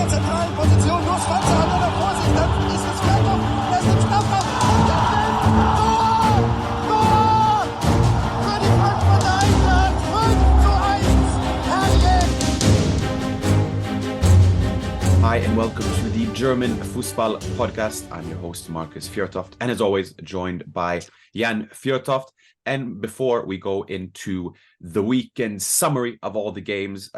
der zentralen Position. Nur Schwarze hat er noch Vorsicht. Dann ist es Fernhoff. Er ist im Strafraum. Und der Feld. Tor! Tor! Für die Frankfurter Eintracht. 5:1. Herrje! Hi and welcome to the German Fußball Podcast. I'm your host, Markus Fjörtoft, and as always, joined by Jan Fjörtoft. And before we go into the weekend summary of all the games,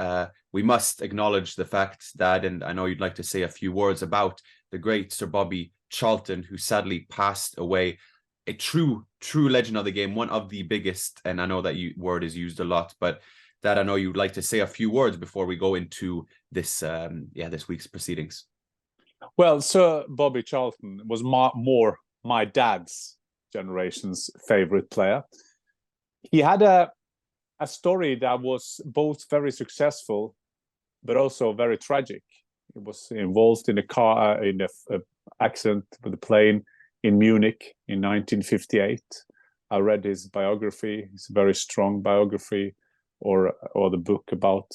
we must acknowledge the fact that, and I know you'd like to say a few words about the great Sir Bobby Charlton, who sadly passed away. A true legend of the game, one of the biggest, and I know that word is used a lot, but that I know you'd like to say a few words before we go into this this week's proceedings. Well, Sir Bobby Charlton was more my dad's generation's favorite player. He had a story that was both very successful, but also very tragic. He was involved in a accident with a plane in Munich in 1958. I read his biography. It's a very strong biography, or the book about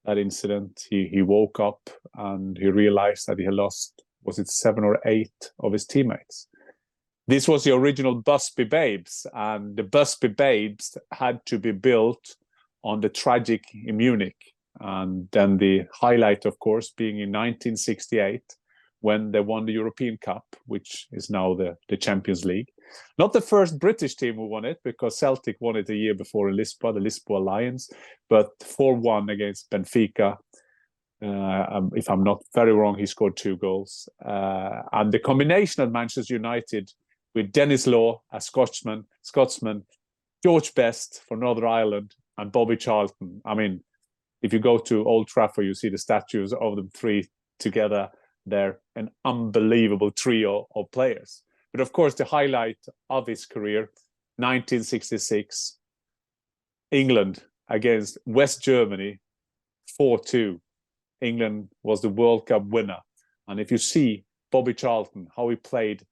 that incident. He woke up and he realized that he had lost, was it 7 or 8 of his teammates? This was the original Busby Babes, and the Busby Babes had to be built on the tragic in Munich. And then the highlight, of course, being in 1968, when they won the European Cup, which is now the Champions League. Not the first British team who won it, because Celtic won it a year before in Lisbon, the Lisbon Lions, but 4-1 against Benfica. If I'm not very wrong, he scored 2 goals. And the combination of Manchester United with Dennis Law, a Scotsman, George Best for Northern Ireland, and Bobby Charlton. I mean, if you go to Old Trafford, you see the statues of them 3 together. They're an unbelievable trio of players. But of course, the highlight of his career, 1966, England against West Germany, 4-2. England was the World Cup winner. And if you see Bobby Charlton, how he played,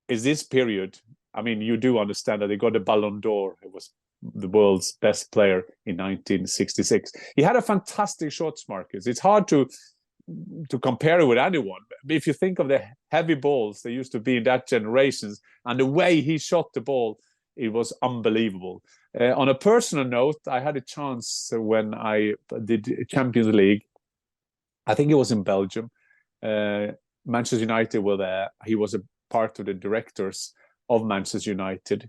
is this period, I mean, you do understand that he got the Ballon d'Or. He was the world's best player in 1966. He had a fantastic shots, Marcus. It's hard to compare it with anyone. If you think of the heavy balls there used to be in that generation and the way he shot the ball, it was unbelievable. On a personal note, I had a chance when I did Champions League. I think it was in Belgium. Manchester United were there. He was a part of the directors of Manchester United.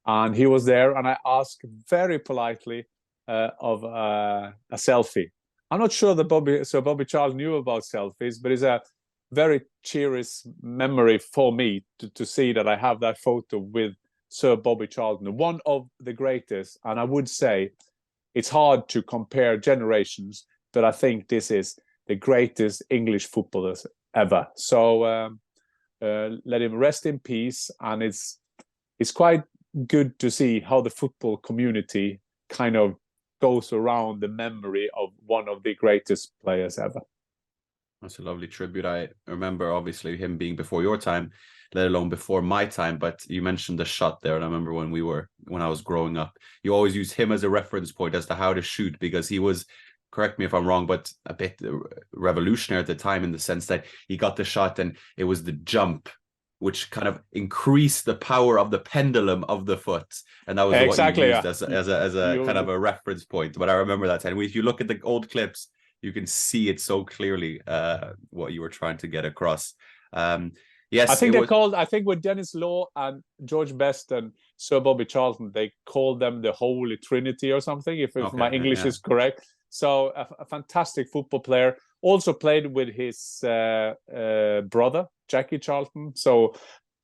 And he was there, and I asked very politely of a selfie. I'm not sure that Sir Bobby Charlton knew about selfies, but it's a very cherished memory for me to see that I have that photo with Sir Bobby Charlton, one of the greatest. And I would say it's hard to compare generations, but I think this is the greatest English footballers ever. So let him rest in peace. And it's quite good to see how the football community kind of goes around the memory of one of the greatest players ever. That's a lovely tribute. I remember obviously him being before your time, let alone before my time. But you mentioned the shot there, and I remember when I was growing up, you always use him as a reference point as to how to shoot, because he was, correct me if I'm wrong, but a bit revolutionary at the time in the sense that he got the shot and it was the jump which kind of increased the power of the pendulum of the foot, and that was exactly what you used as a kind of a reference point. But I remember that time. If you look at the old clips, you can see it so clearly what you were trying to get across. Yes, I think I think with Dennis Law and George Best and Sir Bobby Charlton, they called them the Holy Trinity or something, if my English is correct. So a fantastic football player. Also played with his brother, Jackie Charlton. So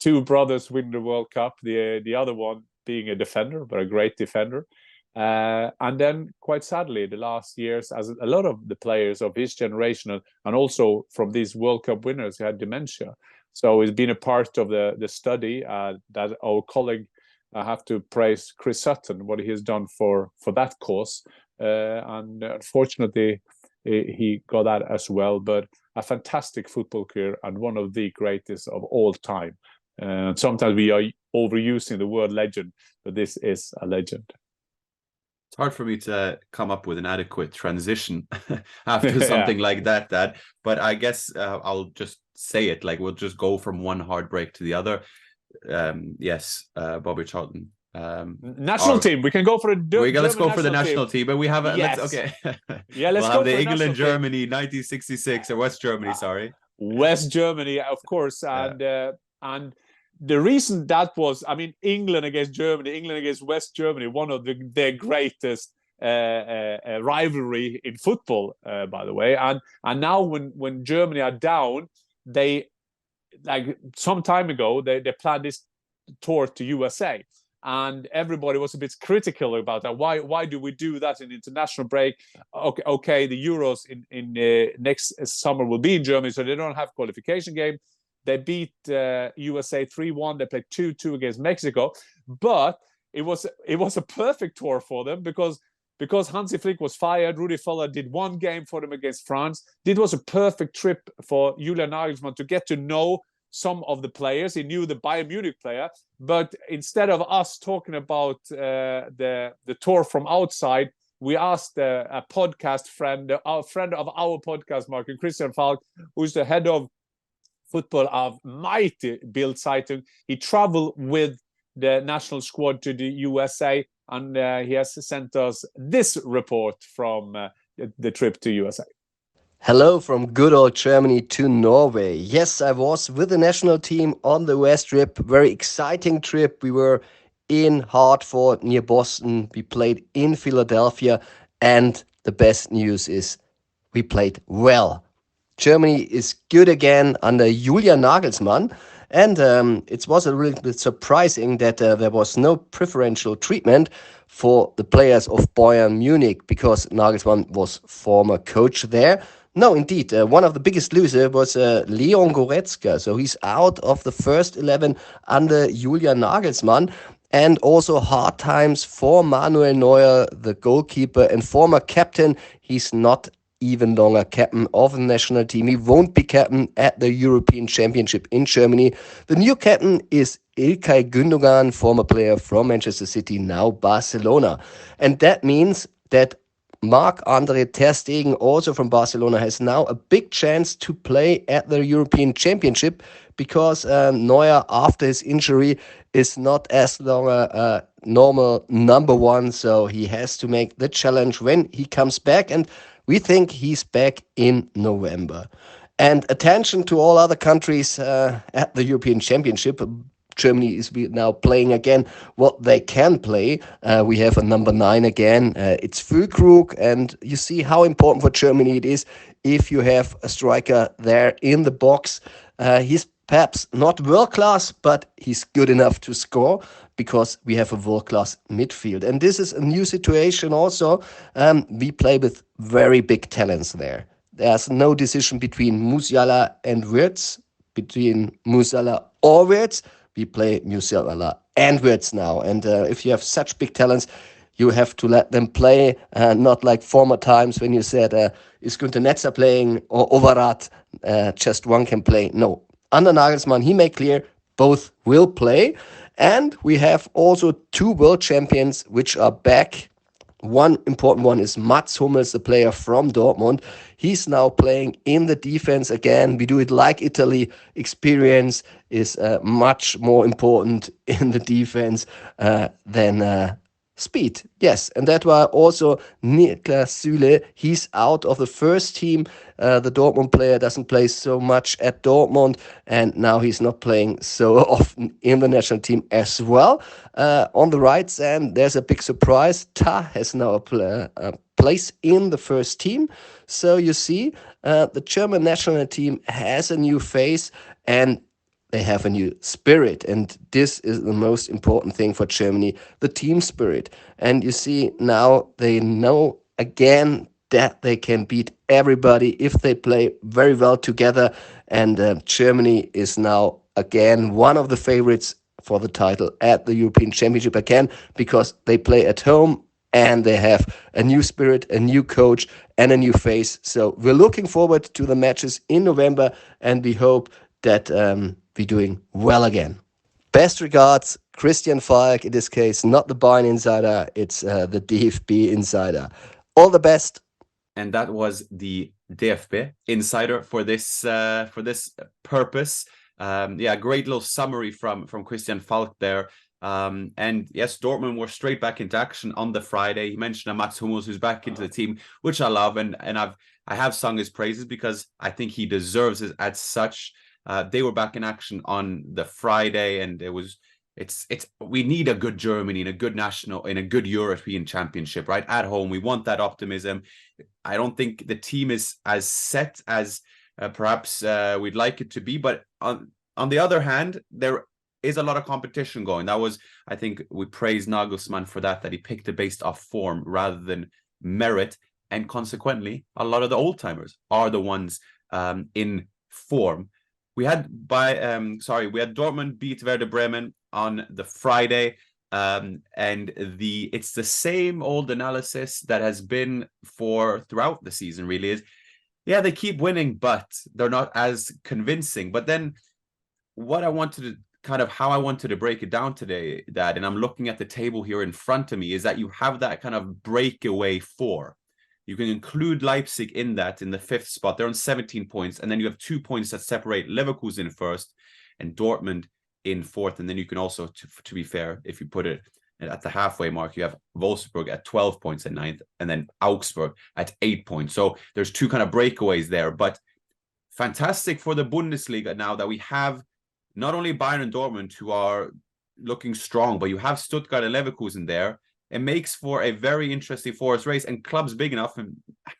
2 brothers win the World Cup, the other one being a defender, but a great defender. And then, quite sadly, the last years, as a lot of the players of his generation, and also from these World Cup winners, who had dementia. So he's been a part of the study that our colleague, I have to praise Chris Sutton, what he has done for that cause. And unfortunately, he got that as well. But a fantastic football career and one of the greatest of all time. Sometimes we are overusing the word legend, but this is a legend. hard for me to come up with an adequate transition after something like that, Dad. But I guess I'll just say it. Like, we'll just go from one heartbreak to the other. Yes, Bobby Charlton. National team. We can go for let's go for the national team. But we have yes. Okay. Yeah, let's we'll go have the for England Germany 1966 or West Germany. Sorry, West Germany, of course, and the reason that was, I mean, England against Germany, England against West Germany, one of their greatest rivalry in football, by the way. And now when Germany are down, they, like some time ago, they planned this tour to USA. And everybody was a bit critical about that. Why do we do that in international break? Okay, the Euros in next summer will be in Germany, so they don't have qualification game. They beat USA 3-1. They played 2-2 against Mexico, but it was a perfect tour for them because Hansi Flick was fired. Rudi Völler did one game for them against France. It was a perfect trip for Julian Nagelsmann to get to know some of the players. He knew the Bayern Munich player, but instead of us talking about the tour from outside, we asked a podcast friend, a friend of our podcast, Mark, Christian Falk, who's the head of football of mighty Bild Zeitung. He traveled with the national squad to the USA, and he has sent us this report from the trip to USA. Hello from good old Germany to Norway. Yes, I was with the national team on the West trip. Very exciting trip. We were in Hartford near Boston. We played in Philadelphia. And the best news is we played well. Germany is good again under Julian Nagelsmann. And it was a little bit surprising that there was no preferential treatment for the players of Bayern Munich because Nagelsmann was former coach there. No, indeed. One of the biggest losers was Leon Goretzka. So he's out of the first 11 under Julian Nagelsmann. And also hard times for Manuel Neuer, the goalkeeper and former captain. He's not even longer captain of the national team. He won't be captain at the European Championship in Germany. The new captain is İlkay Gündoğan, former player from Manchester City, now Barcelona. And that means that Marc-André ter Stegen, also from Barcelona, has now a big chance to play at the European Championship because Neuer, after his injury, is not as long a normal number one. So he has to make the challenge when he comes back. And we think he's back in November. And attention to all other countries at the European Championship. Germany is now playing again what they can play. We have a number 9 again. It's Füllkrug, and you see how important for Germany it is if you have a striker there in the box. He's perhaps not world-class, but he's good enough to score because we have a world-class midfield. And this is a new situation also. We play with very big talents there. There's no decision between Musiala and Wirtz, between Musiala or Wirtz. We play Musiala and Wirtz now. And if you have such big talents, you have to let them play, not like former times when you said, is Günther Netzer playing or Overath, just one can play. No. Under Nagelsmann, he made clear both will play. And we have also 2 world champions which are back. One important one is Mats Hummels, the player from Dortmund. He's now playing in the defense again. We do it like Italy. Experience is much more important in the defense than speed. Yes, and that was also Niklas Süle. He's out of the first team. The Dortmund player doesn't play so much at Dortmund, and now he's not playing so often in the national team as well. On the right side, there's a big surprise. Tah has now a place in the first team. So you see, the German national team has a new face, and they have a new spirit, and this is the most important thing for Germany, the team spirit. And you see now they know again that they can beat everybody if they play very well together. And Germany is now again one of the favorites for the title at the European Championship again because they play at home and they have a new spirit, a new coach, and a new face. So we're looking forward to the matches in November, and we hope that we're doing well again. Best regards, Christian Falk, in this case, not the Bayern insider, it's the DFB insider. All the best. And that was the DFB insider for this purpose. Great little summary from Christian Falk there. And yes, Dortmund were straight back into action on the Friday. He mentioned Mats Hummels, who's back into the team, which I love, and I have sung his praises because I think he deserves it as such. They were back in action on the Friday, and we need a good Germany and a good national in a good European championship, right? At home, we want that optimism. I don't think the team is as set as perhaps we'd like it to be, but on the other hand, there is a lot of competition going. That was, I think, we praise Nagelsmann for that he picked it based off form rather than merit, and consequently, a lot of the old timers are the ones in form. We had Dortmund beat Werder Bremen on the Friday, and it's the same old analysis that has been throughout the season. Really is, yeah, they keep winning, but they're not as convincing. But then, how I wanted to break it down today, and I'm looking at the table here in front of me, is that you have that kind of breakaway 4. You can include Leipzig in that, in the 5th spot. They're on 17 points. And then you have 2 points that separate Leverkusen in 1st and Dortmund in 4th. And then you can also, to be fair, if you put it at the halfway mark, you have Wolfsburg at 12 points at 9th, and then Augsburg at 8 points. So there's 2 kind of breakaways there. But fantastic for the Bundesliga now that we have not only Bayern and Dortmund, who are looking strong, but you have Stuttgart and Leverkusen there. It makes for a very interesting forest race, and clubs big enough, and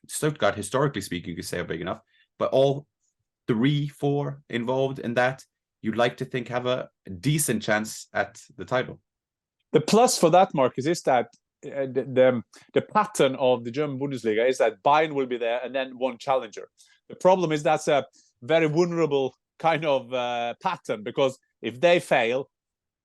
Stuttgart, historically speaking, you could say are big enough, but all 3-4 involved in that, you'd like to think have a decent chance at the title. The plus for that, Marcus, is that the pattern of the German Bundesliga is that Bayern will be there and then one challenger. The problem is that's a very vulnerable kind of pattern, because if they fail,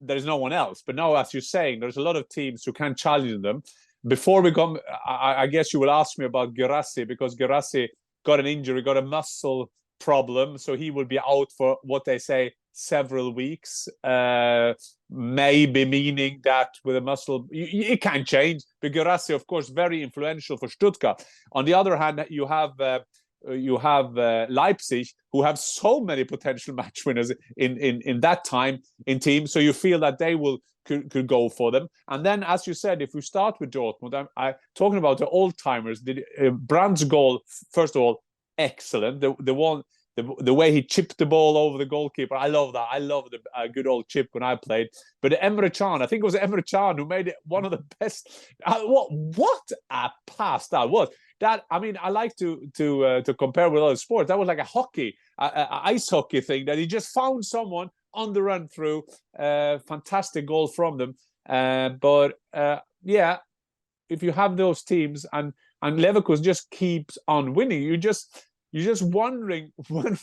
there's no one else. But now, as you're saying, there's a lot of teams who can challenge them. Before we come, I guess you will ask me about Guirassy, because Guirassy got an injury, got a muscle problem, so he will be out for what they say several weeks. Maybe meaning that with a muscle, it can change. But Guirassy, of course, very influential for Stuttgart. On the other hand, you have Leipzig, who have so many potential match winners in that time in team. So you feel that they could go for them. And then, as you said, if we start with Dortmund, I talking about the old timers. Brandt's goal, first of all, excellent. The way he chipped the ball over the goalkeeper, I love that. I love the good old chip when I played. But Emre Can, I think it was Emre Can who made it one of the best. What a pass that was! That, I mean, I like to compare with other sports. That was like a hockey, ice hockey thing, that he just found someone on the run through. Fantastic goal from them. But if you have those teams and Leverkusen just keeps on winning, you're just wondering when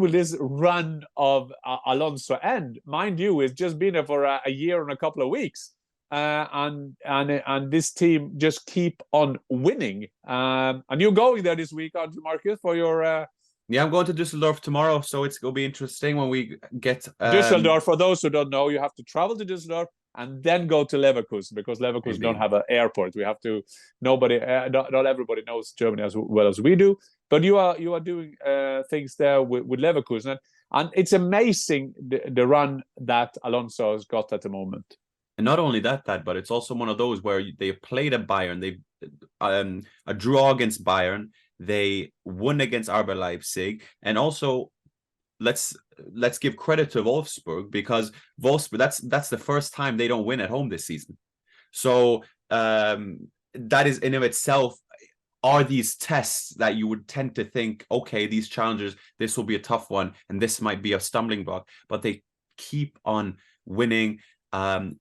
will this run of Alonso end? Mind you, it's just been there for a year and a couple of weeks. And this team just keep on winning. And you're going there this week, aren't you, Marcus, for your... Yeah, I'm going to Düsseldorf tomorrow, so it's going to be interesting when we get... Düsseldorf, for those who don't know, you have to travel to Düsseldorf and then go to Leverkusen, because Leverkusen don't have an airport. We have to... not everybody knows Germany as well as we do, but you are doing things there with Leverkusen. And it's amazing the run that Alonso has got at the moment. And not only that, but it's also one of those where they played at Bayern. They a draw against Bayern. They won against RB Leipzig, and also let's give credit to Wolfsburg, because Wolfsburg, that's the first time they don't win at home this season. So that is in of itself are these tests that you would tend to think, okay, these challengers, this will be a tough one, and this might be a stumbling block, but they keep on winning.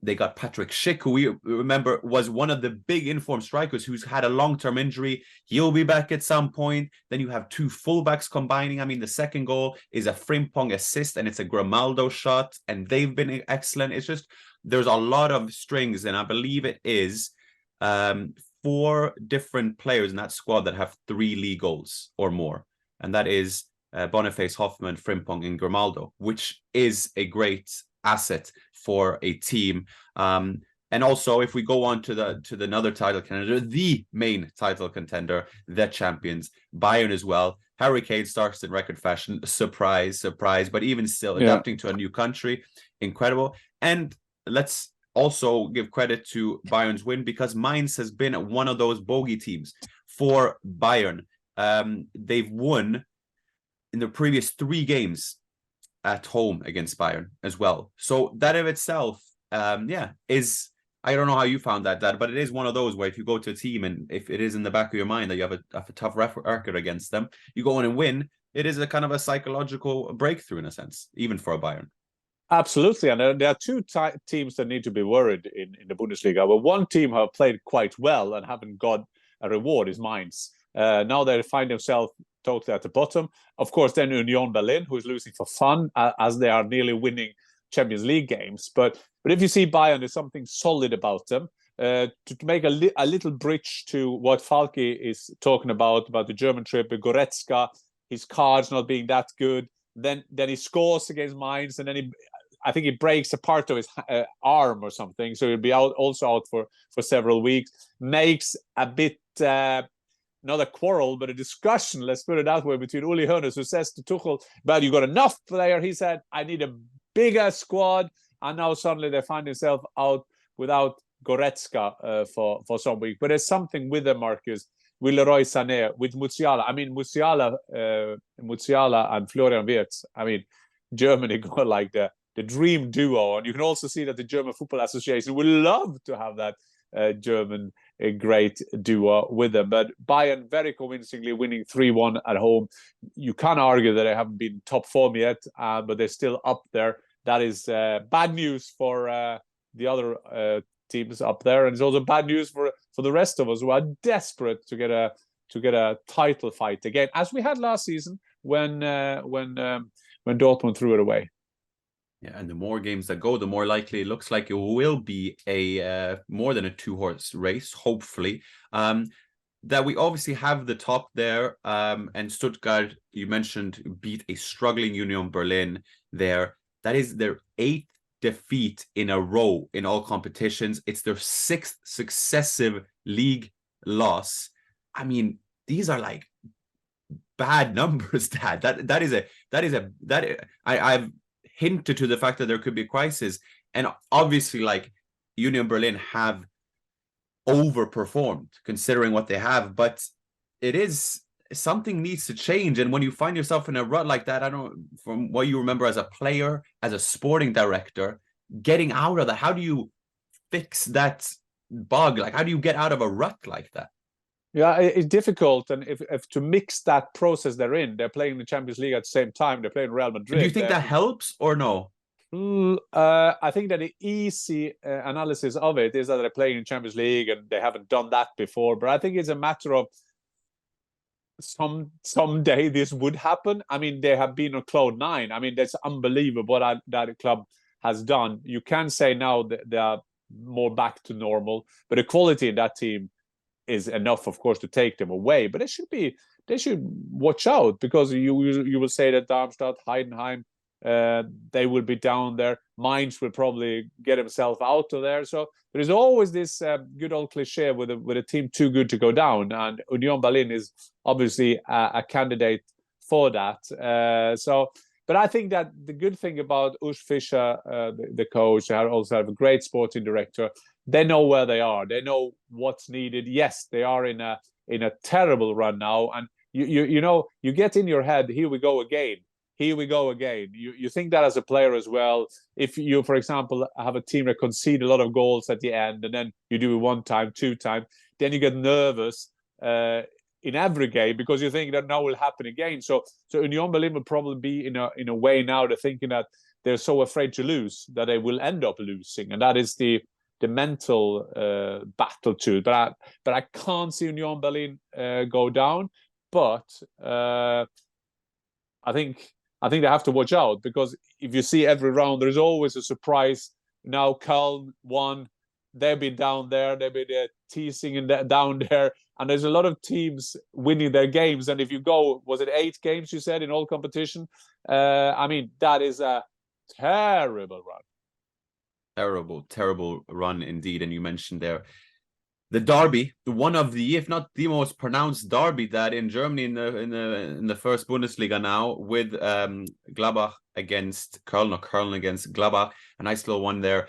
They got Patrick Schick, who we remember was one of the big informed strikers who's had a long-term injury. He'll be back at some point. Then you have 2 fullbacks combining. I mean, the second goal is a Frimpong assist, and it's a Grimaldo shot, and they've been excellent. It's just, there's a lot of strings, and I believe it is 4 different players in that squad that have 3 league goals or more. And that is Boniface, Hoffman, Frimpong, and Grimaldo, which is a great asset for a team. And also, if we go on to another title contender, the main title contender, the champions, Bayern as well. Harry Kane starts in record fashion. Surprise, surprise. But even still, adapting to a new country, incredible. And let's also give credit to Bayern's win, because Mainz has been one of those bogey teams for Bayern. They've won in the previous 3 games at home against Bayern as well. So that of itself, is, I don't know how you found that, Dad, but it is one of those where if you go to a team and if it is in the back of your mind that you have a tough record against them, you go in and win, it is a kind of a psychological breakthrough in a sense, even for a Bayern. Absolutely, and there are 2 teams that need to be worried in the Bundesliga. Well, one team have played quite well and haven't got a reward is Mainz. Now they find themselves totally at the bottom. Of course, then Union Berlin, who is losing for fun, as they are nearly winning Champions League games. But if you see Bayern, there's something solid about them. To make a little bridge to what Falk is talking about the German trip, Goretzka, his cards not being that good. Then he scores against Mainz, and then I think he breaks a part of his arm or something. So he'll be also out for several weeks. Makes a bit, not a quarrel, but a discussion, let's put it that way, between Uli Hoeneß, who says to Tuchel, "But you got enough player." He said, "I need a bigger squad." And now suddenly they find themselves out without Goretzka for some week. But there's something with them, Marcus, with Leroy Sané, with Musiala. I mean, Musiala and Florian Wirtz. I mean, Germany got like the dream duo. And you can also see that the German Football Association would love to have that German great duo with them. But Bayern very convincingly winning 3-1 at home. You can't argue that they haven't been top form yet, but they're still up there. That is bad news for the other teams up there, and it's also bad news for the rest of us who are desperate to get a title fight again, as we had last season when Dortmund threw it away. Yeah, and the more games that go, the more likely it looks like it will be a more than a 2-horse race, hopefully. That we obviously have the top there, and Stuttgart, you mentioned, beat a struggling Union Berlin there. That is their 8th defeat in a row in all competitions. It's their 6th successive league loss. I mean, these are like bad numbers, Dad. I've hinted to the fact that there could be a crisis, and obviously, like, Union Berlin have overperformed considering what they have, but it is something needs to change. And when you find yourself in a rut like that, I don't, from what you remember as a player, as a sporting director, getting out of that, how do you fix that bug? Like, how do you get out of a rut like that? Yeah, it's difficult. And if to mix that process they're playing the Champions League at the same time, they're playing Real Madrid. Do you think that helps or no? I think that the easy analysis of it is that they're playing in Champions League and they haven't done that before. But I think it's a matter of someday this would happen. I mean, they have been on cloud 9. I mean, that's unbelievable what that club has done. You can say now that they are more back to normal, but the quality in that team is enough, of course, to take them away. But they should watch out, because you will say that Darmstadt, Heidenheim, they will be down there. Mainz will probably get himself out of there. So there is always this good old cliche with a team too good to go down, and Union Berlin is obviously a candidate for that. But I think that the good thing about Urs Fischer, the coach, they also have a great sporting director. They know where they are. They know what's needed. Yes, they are in a terrible run now, and you know, you get in your head, here we go again. Here we go again. You think that as a player as well. If you, for example, have a team that concede a lot of goals at the end, and then you do it 1 time, 2 times, then you get nervous in every game, because you think that now will happen again. So Union Berlin will probably be in a way now they're thinking that they're so afraid to lose that they will end up losing, and that is the mental battle to it. But I can't see Union Berlin go down. But I think they have to watch out, because if you see every round, there's always a surprise. Now Köln won. They've been down there. They've been teasing and down there. And there's a lot of teams winning their games. And if you go, was it 8 games, you said, in all competition? I mean, that is a terrible run. Terrible run indeed. And you mentioned there the derby, one of the, if not the most pronounced derby that in Germany in the first Bundesliga now, with Gladbach against Köln, or Köln against Gladbach. A nice little one there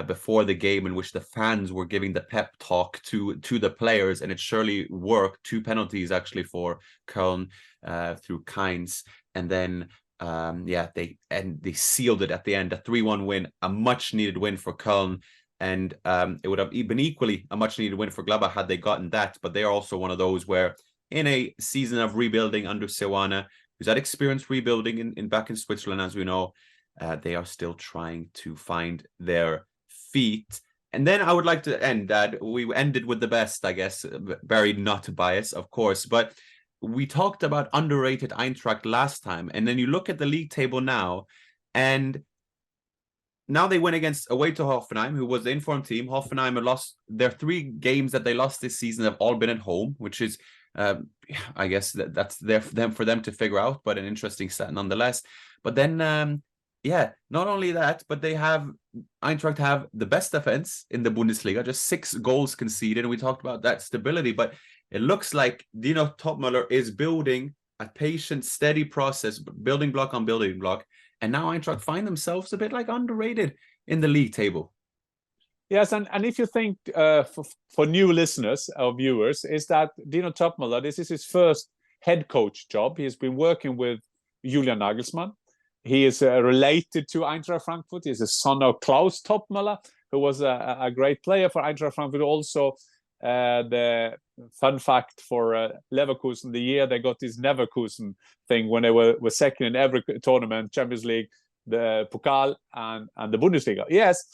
before the game, in which the fans were giving the pep talk to the players, and it surely worked. 2 penalties actually for Köln through Kainz, and then they sealed it at the end, a 3-1 win, a much needed win for Köln. And it would have been equally a much needed win for Gladbach had they gotten that. But they are also one of those where, in a season of rebuilding under Seoane, who's had experience rebuilding in back in Switzerland, as we know, they are still trying to find their feet. And then I would like to end that. We ended with the best, I guess, very not biased, of course. But we talked about underrated Eintracht last time. And then you look at the league table now, and now they win away to Hoffenheim, who was the informed team. Hoffenheim had lost their 3 games that they lost this season, have all been at home, which is, I guess that's there for them to figure out, but an interesting stat nonetheless. But then, not only that, but Eintracht have the best defense in the Bundesliga, just 6 goals conceded. And we talked about that stability, but it looks like Dino Toppmöller is building a patient, steady process, building block on building block. And now Eintracht find themselves a bit like underrated in the league table. Yes, and if you think for new listeners or viewers, is that Dino Toppmöller, this is his first head coach job. He has been working with Julian Nagelsmann. He is related to Eintracht Frankfurt. He's a son of Klaus Toppmöller, who was a great player for Eintracht Frankfurt. Also, the fun fact for Leverkusen, the year they got this Leverkusen thing when they were second in every tournament, Champions League, the Pokal, and the Bundesliga. Yes,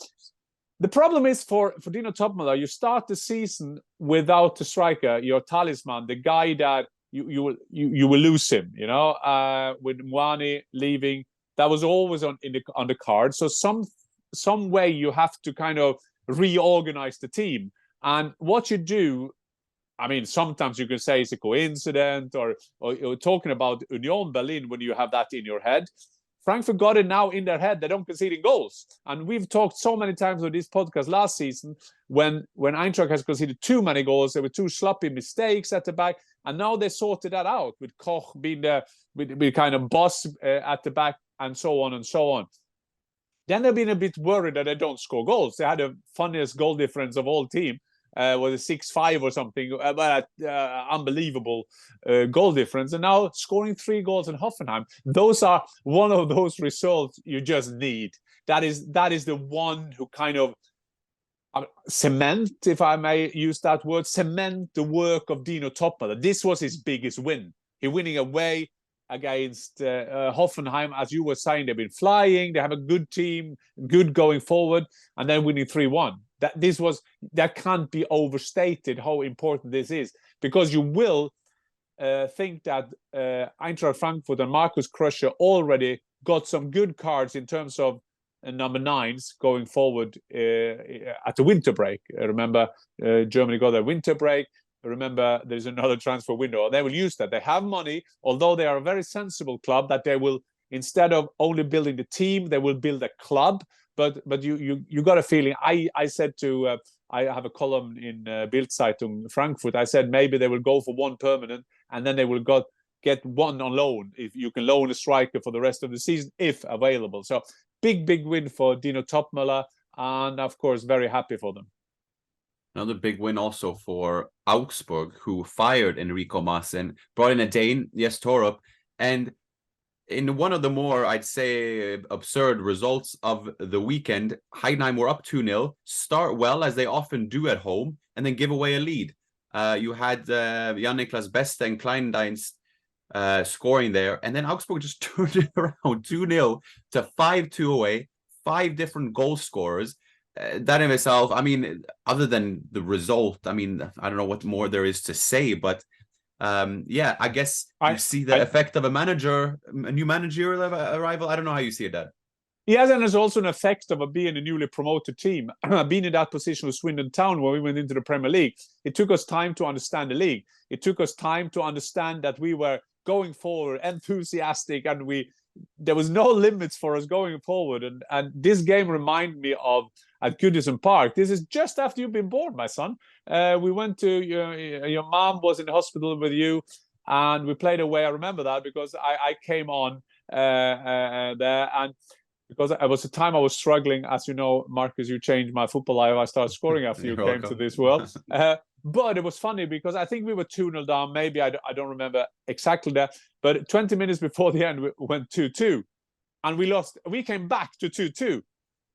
the problem is for Dino Toppmöller, you start the season without the striker, your talisman, the guy that you will lose him. With Mwani leaving, that was always on the card. So some way you have to kind of reorganize the team. And what you do, I mean, sometimes you can say it's a coincidence, or you're talking about Union Berlin when you have that in your head. Frankfurt got it now in their head. They don't concede goals. And we've talked so many times on this podcast last season when Eintracht has conceded too many goals. There were 2 sloppy mistakes at the back. And now they sorted that out with Koch being the kind of boss at the back, and so on and so on. Then they've been a bit worried that they don't score goals. They had the funniest goal difference of all team. Was a 6-5 or something, but unbelievable goal difference. And now scoring 3 goals in Hoffenheim. Those are one of those results you just need. That is the one who kind of cement, if I may use that word, cement the work of Dino Toppmöller. This was his biggest win. He winning away against Hoffenheim, as you were saying. They've been flying. They have a good team, good going forward, and then winning 3-1. That can't be overstated how important this is, because you will think that Eintracht Frankfurt and Markus Krösche already got some good cards in terms of number 9s going forward at the winter break. Remember, Germany got their winter break. Remember, there's another transfer window. They will use that. They have money, although they are a very sensible club, that they will, instead of only building the team, they will build a club. But you got a feeling. I said to I have a column in Bild-Zeitung Frankfurt. I said maybe they will go for 1 permanent, and then they will get 1 on loan, if you can loan a striker for the rest of the season if available. So big win for Dino Toppmöller, and of course very happy for them. Another big win also for Augsburg, who fired Enrico Maaßen, brought in a Dane, Jes Torup, and in one of the more, I'd say, absurd results of the weekend, Heidenheim were up 2-0, start well, as they often do at home, and then give away a lead. You had Jan-Niklas Beste and Kleindienst scoring there, and then Augsburg just turned it around 2-0 to 5-2 away, 5 different goal scorers. That in itself, I mean, other than the result, I mean, I don't know what more there is to say, but I guess you see the effect of a new managerial arrival. I don't know how you see it, Dad. Yes, and there's also an effect of being a newly promoted team. Being in that position with Swindon Town when we went into the Premier League, it took us time to understand the league. It took us time to understand that we were going forward, enthusiastic, and we there was no limits for us going forward. And this game reminded me of at Goodison Park. This is just after you've been born, my son. We went to your mom was in the hospital with you, and we played away. I remember that because I came on there, and because it was a time I was struggling. As you know, Marcus, you changed my football life. I started scoring after you came to this world. But it was funny because I think we were 2-0 down. Maybe I don't remember exactly that. But 20 minutes before the end, we went 2-2. And we lost. We came back to 2-2.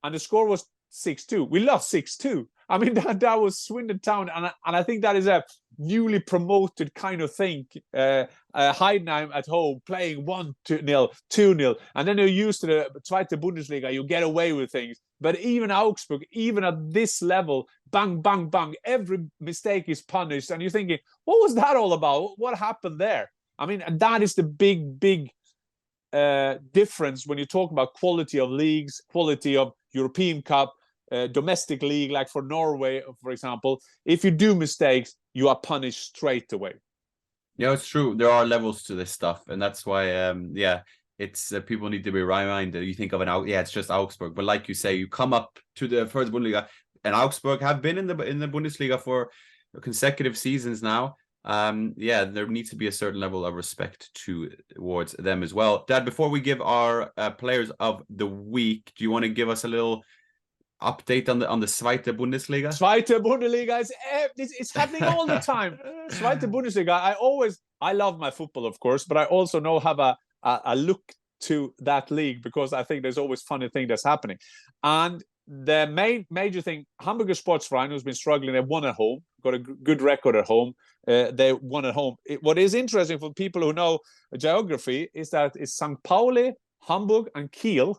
And the score was 6-2. We lost 6-2. I mean, that was Swindon Town. And I think that is a newly promoted kind of thing. Heidenheim at home playing 1-0, 2-0. And then you're used to the Zweite Bundesliga. You get away with things. But even Augsburg, even at this level, bang, bang, bang, every mistake is punished. And you're thinking, what was that all about? What happened there? I mean, and that is the big difference when you talk about quality of leagues, quality of European Cup, domestic league, like for Norway, for example. If you do mistakes, you are punished straight away. Yeah, it's true. There are levels to this stuff. And that's why, it's people need to be reminded. You think of it's just Augsburg, but like you say, you come up to the first Bundesliga, and Augsburg have been in the Bundesliga for consecutive seasons now. There needs to be a certain level of respect towards them as well. Dad, before we give our players of the week, do you want to give us a little update on the Zweite Bundesliga? Zweite Bundesliga it's happening all the time. Zweite Bundesliga. I love my football, of course, but I also have a look to that league because I think there's always funny thing that's happening. And the major thing, Hamburger Sportsverein, who's been struggling, they won at home, got a good record at home. They won at home. What is interesting for people who know geography is that it's St. Pauli, Hamburg, and Kiel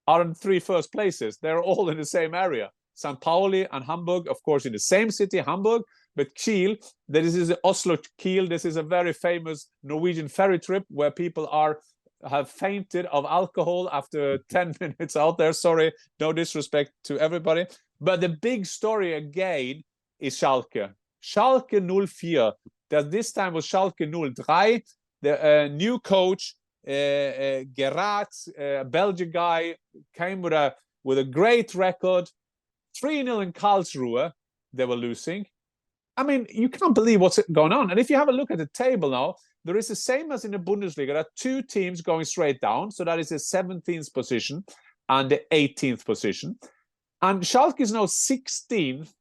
are in 3 first places. They're all in the same area. St. Pauli and Hamburg, of course, in the same city, Hamburg, but Kiel, this is Oslo Kiel. This is a very famous Norwegian ferry trip where people have fainted of alcohol after 10 minutes out there. Sorry, no disrespect to everybody. But the big story again is Schalke. Schalke 04. That this time was Schalke 03. The new coach, Guirassy, Belgian guy, came with a great record. 3-0 in Karlsruhe, they were losing. I mean, you can't believe what's going on. And if you have a look at the table now, there is the same as in the Bundesliga. There are 2 teams going straight down. So that is the 17th position and the 18th position. And Schalke is now 16th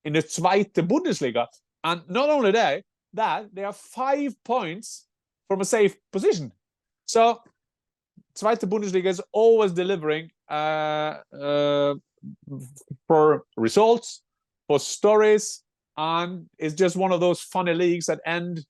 in the Zweite Bundesliga. And not only that, they are 5 points from a safe position. So Zweite Bundesliga is always delivering for results, for stories, and it's just one of those funny leagues that end.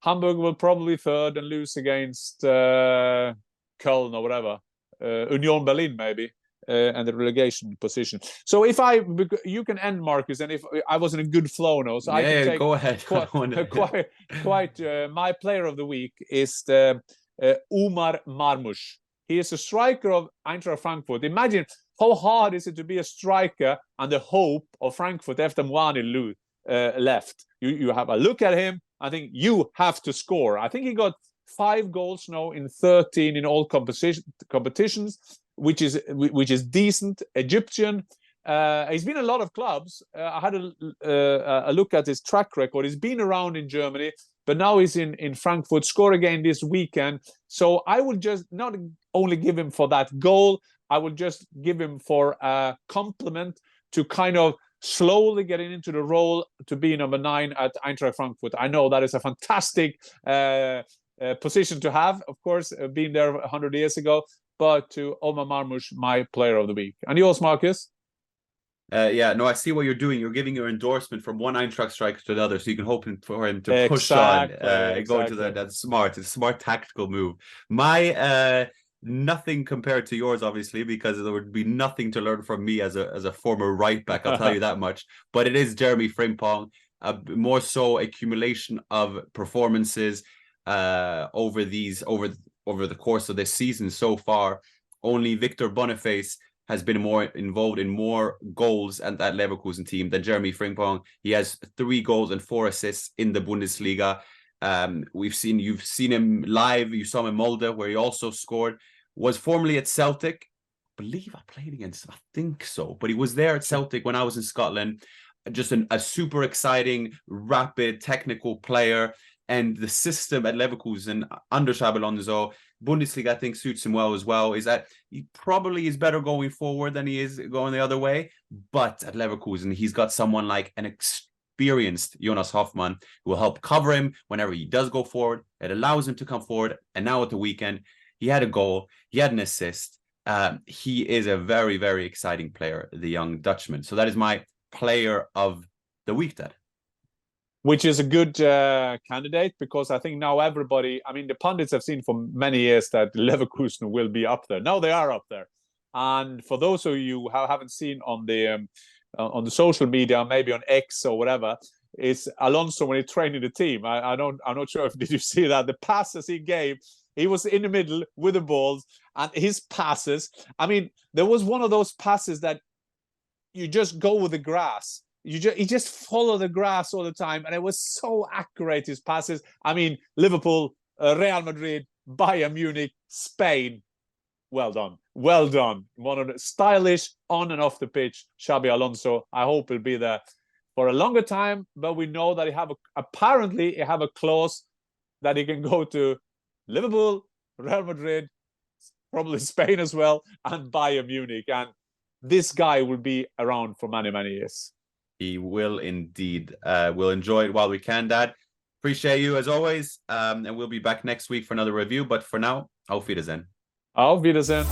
Hamburg will probably third and lose against Köln or whatever, Union Berlin maybe, and the relegation position. So you can end, Marcus, and if I was in a good flow now, so I can take go ahead. quite my player of the week is Umar Marmush. He is a striker of Eintracht Frankfurt. Imagine how hard is it to be a striker and the hope of Frankfurt after Mwani left. You have a look at him. I think you have to score. I think he got 5 goals now in 13 in all competitions, which is decent. Egyptian. He's been in a lot of clubs. I had a look at his track record. He's been around in Germany, but now he's in Frankfurt. Score again this weekend. So I will just not only give him for that goal, I will just give him for a compliment to kind of slowly getting into the role to be number 9 at Eintracht Frankfurt. I know that is a fantastic position to have, of course, being there 100 years ago. But to Omar Marmush, my player of the week. And yours, Marcus? I see what you're doing. You're giving your endorsement from one Eintracht striker to the other, so you can hope for him to push on, go to that. That's smart. It's a smart tactical move. My nothing compared to yours, obviously, because there would be nothing to learn from me as a former right back. I'll tell you that much. But it is Jeremy Frimpong, more so accumulation of performances over the course of this season so far. Only Victor Boniface has been more involved in more goals at that Leverkusen team than Jeremy Frimpong. He has 3 goals and 4 assists in the Bundesliga. You've seen him live. You saw him in Molde, where he also scored. was formerly at Celtic. I believe I played against him. I think so. But he was there at Celtic when I was in Scotland. Just a super exciting, rapid, technical player. And the system at Leverkusen under Xabi Alonso, Bundesliga, I think suits him well as well, is that he probably is better going forward than he is going the other way. But at Leverkusen, he's got someone like an experienced Jonas Hoffmann who will help cover him whenever he does go forward. It allows him to come forward. And now at the weekend, he had a goal, he had an assist. He is a very, very exciting player, the young Dutchman. So that is my player of the week, Dad. Which is a good candidate, because I think now everybody, I mean, the pundits have seen for many years that Leverkusen will be up there. Now they are up there. And for those of you who haven't seen on the social media, maybe on X or whatever, is Alonso when he trained in the team. I'm not sure if did you see that the passes he gave. He was in the middle with the balls, and his passes. I mean, there was one of those passes that you just go with the grass. He just follow the grass all the time, and it was so accurate, his passes. I mean, Liverpool, Real Madrid, Bayern Munich, Spain. Well done. One of the stylish on and off the pitch, Xabi Alonso. I hope he'll be there for a longer time, but we know that apparently he have a clause that he can go to Liverpool, Real Madrid, probably Spain as well, and Bayern Munich. And this guy will be around for many, many years. He will indeed. We'll enjoy it while we can, Dad. Appreciate you as always. And we'll be back next week for another review. But for now, auf Wiedersehen. Auf Wiedersehen.